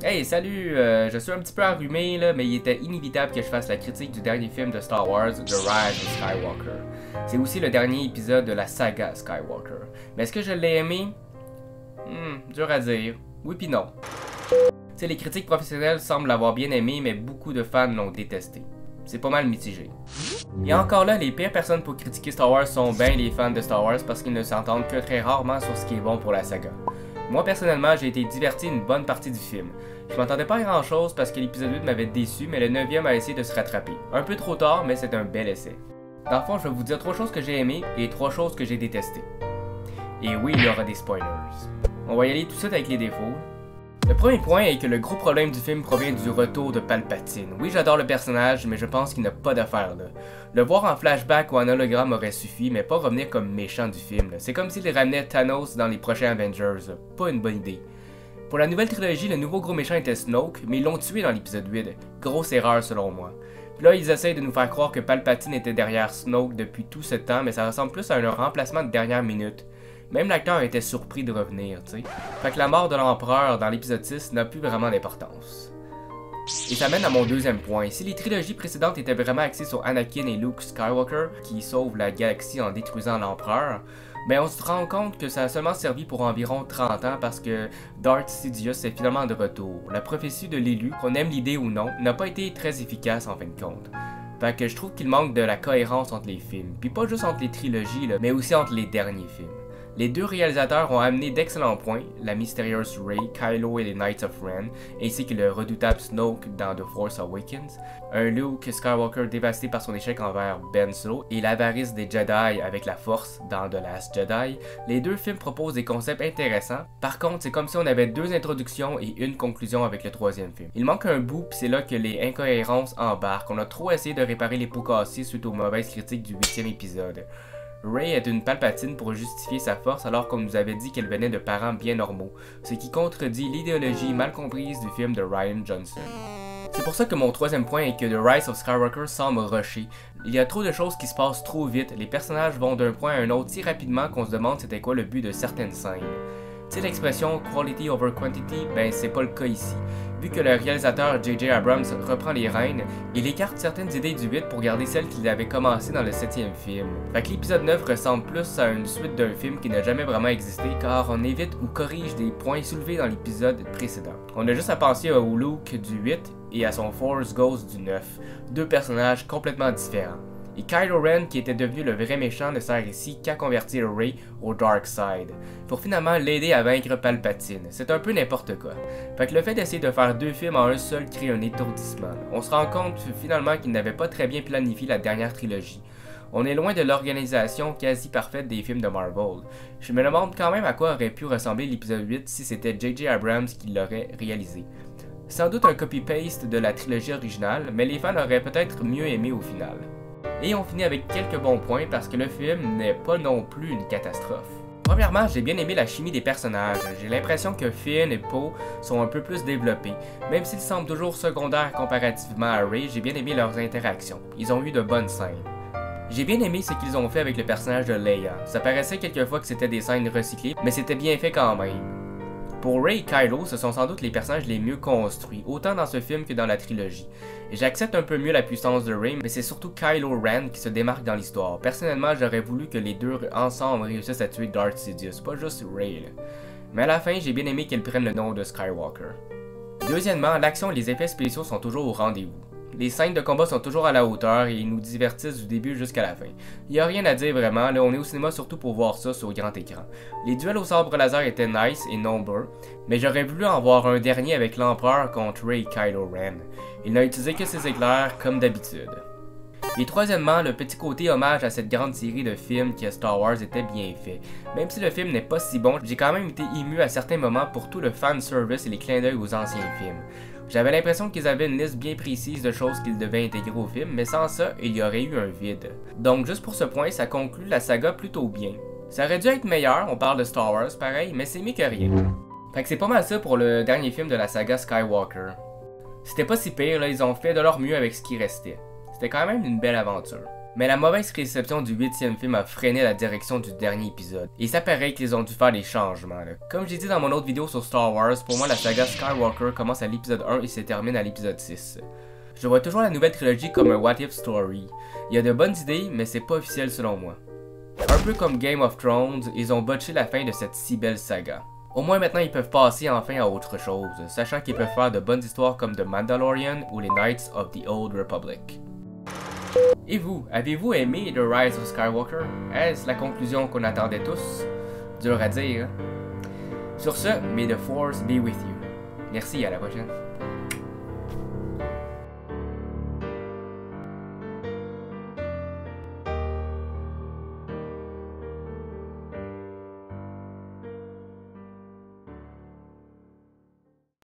Hey, salut! Je suis un petit peu enrhumé, là, mais il était inévitable que je fasse la critique du dernier film de Star Wars, The Rise of Skywalker. C'est aussi le dernier épisode de la saga Skywalker. Mais est-ce que je l'ai aimé? Dur à dire. Oui pis non. T'sais, les critiques professionnelles semblent l'avoir bien aimé, mais beaucoup de fans l'ont détesté. C'est pas mal mitigé. Et encore là, les pires personnes pour critiquer Star Wars sont bien les fans de Star Wars parce qu'ils ne s'entendent que très rarement sur ce qui est bon pour la saga. Moi personnellement, j'ai été diverti une bonne partie du film. Je m'attendais pas à grand chose parce que l'épisode 8 m'avait déçu, mais le 9e a essayé de se rattraper. Un peu trop tard, mais c'est un bel essai. Dans le fond, je vais vous dire 3 choses que j'ai aimées et 3 choses que j'ai détestées. Et oui, il y aura des spoilers. On va y aller tout de suite avec les défauts. Le premier point est que le gros problème du film provient du retour de Palpatine. Oui, j'adore le personnage, mais je pense qu'il n'a pas d'affaire là. Le voir en flashback ou en hologramme aurait suffi, mais pas revenir comme méchant du film. C'est comme s'il ramenait Thanos dans les prochains Avengers. Pas une bonne idée. Pour la nouvelle trilogie, le nouveau gros méchant était Snoke, mais ils l'ont tué dans l'épisode 8. Grosse erreur selon moi. Puis là, ils essayent de nous faire croire que Palpatine était derrière Snoke depuis tout ce temps, mais ça ressemble plus à un remplacement de dernière minute. Même l'acteur était surpris de revenir, tu sais. Fait que la mort de l'empereur dans l'épisode 6 n'a plus vraiment d'importance. Et ça mène à mon deuxième point. Si les trilogies précédentes étaient vraiment axées sur Anakin et Luke Skywalker, qui sauvent la galaxie en détruisant l'empereur, ben on se rend compte que ça a seulement servi pour environ 30 ans parce que Darth Sidious est finalement de retour. La prophétie de l'élu, qu'on aime l'idée ou non, n'a pas été très efficace en fin de compte. Fait que je trouve qu'il manque de la cohérence entre les films, puis pas juste entre les trilogies, là, mais aussi entre les derniers films. Les deux réalisateurs ont amené d'excellents points, la mystérieuse Rey, Kylo et les Knights of Ren, ainsi que le redoutable Snoke dans The Force Awakens, un Luke Skywalker dévasté par son échec envers Ben Solo et l'avarice des Jedi avec la Force dans The Last Jedi. Les deux films proposent des concepts intéressants, par contre c'est comme si on avait 2 introductions et une conclusion avec le 3e film. Il manque un bout pis c'est là que les incohérences embarquent, on a trop essayé de réparer les pots cassés suite aux mauvaises critiques du 8e épisode. Rey est une Palpatine pour justifier sa force alors qu'on nous avait dit qu'elle venait de parents bien normaux, ce qui contredit l'idéologie mal comprise du film de Rian Johnson. C'est pour ça que mon 3e point est que The Rise of Skywalker semble rusher. Il y a trop de choses qui se passent trop vite, les personnages vont d'un point à un autre si rapidement qu'on se demande c'était quoi le but de certaines scènes. Tu sais l'expression quality over quantity, ben c'est pas le cas ici. Vu que le réalisateur J.J. Abrams reprend les rênes, il écarte certaines idées du 8 pour garder celles qu'il avait commencées dans le 7e film. Fait que l'épisode 9 ressemble plus à une suite d'un film qui n'a jamais vraiment existé car on évite ou corrige des points soulevés dans l'épisode précédent. On a juste à penser au Luke du 8 et à son Force Ghost du 9, 2 personnages complètement différents. Et Kylo Ren, qui était devenu le vrai méchant, ne sert ici qu'à convertir Rey au Dark Side, pour finalement l'aider à vaincre Palpatine. C'est un peu n'importe quoi. Fait que le fait d'essayer de faire 2 films en un seul crée un étourdissement. On se rend compte finalement qu'il n'avait pas très bien planifié la dernière trilogie. On est loin de l'organisation quasi parfaite des films de Marvel. Je me demande quand même à quoi aurait pu ressembler l'épisode 8 si c'était J.J. Abrams qui l'aurait réalisé. Sans doute un copy-paste de la trilogie originale, mais les fans auraient peut-être mieux aimé au final. Et on finit avec quelques bons points parce que le film n'est pas non plus une catastrophe. Premièrement, j'ai bien aimé la chimie des personnages. J'ai l'impression que Finn et Poe sont un peu plus développés. Même s'ils semblent toujours secondaires comparativement à Rey, j'ai bien aimé leurs interactions. Ils ont eu de bonnes scènes. J'ai bien aimé ce qu'ils ont fait avec le personnage de Leia. Ça paraissait quelquefois que c'était des scènes recyclées, mais c'était bien fait quand même. Pour Rey et Kylo, ce sont sans doute les personnages les mieux construits, autant dans ce film que dans la trilogie. J'accepte un peu mieux la puissance de Rey, mais c'est surtout Kylo Ren qui se démarque dans l'histoire. Personnellement, j'aurais voulu que les deux ensemble réussissent à tuer Darth Sidious, pas juste Rey. Là. Mais à la fin, j'ai bien aimé qu'elle prenne le nom de Skywalker. Deuxièmement, l'action et les effets spéciaux sont toujours au rendez-vous. Les scènes de combat sont toujours à la hauteur et ils nous divertissent du début jusqu'à la fin. Il y a rien à dire vraiment, là on est au cinéma surtout pour voir ça sur grand écran. Les duels au sabre laser étaient nice et nombreux, mais j'aurais voulu en voir un dernier avec l'empereur contre Rey et Kylo Ren. Il n'a utilisé que ses éclairs comme d'habitude. Et troisièmement, le petit côté hommage à cette grande série de films qui est Star Wars était bien fait. Même si le film n'est pas si bon, j'ai quand même été ému à certains moments pour tout le fanservice et les clins d'œil aux anciens films. J'avais l'impression qu'ils avaient une liste bien précise de choses qu'ils devaient intégrer au film, mais sans ça, il y aurait eu un vide. Donc juste pour ce point, ça conclut la saga plutôt bien. Ça aurait dû être meilleur, on parle de Star Wars pareil, mais c'est mieux que rien. Fait que c'est pas mal ça pour le dernier film de la saga Skywalker. C'était pas si pire, là, ils ont fait de leur mieux avec ce qui restait. C'était quand même une belle aventure. Mais la mauvaise réception du 8e film a freiné la direction du dernier épisode. Et ça paraît qu'ils ont dû faire des changements. Là. Comme j'ai dit dans mon autre vidéo sur Star Wars, pour moi la saga Skywalker commence à l'épisode 1 et se termine à l'épisode 6. Je vois toujours la nouvelle trilogie comme un what if story. Il y a de bonnes idées, mais c'est pas officiel selon moi. Un peu comme Game of Thrones, ils ont botché la fin de cette si belle saga. Au moins maintenant ils peuvent passer enfin à autre chose, sachant qu'ils peuvent faire de bonnes histoires comme The Mandalorian ou les Knights of the Old Republic. Et vous, avez-vous aimé The Rise of Skywalker? Est-ce la conclusion qu'on attendait tous? Dur à dire, hein? Sur ce, may the Force be with you. Merci, à la prochaine.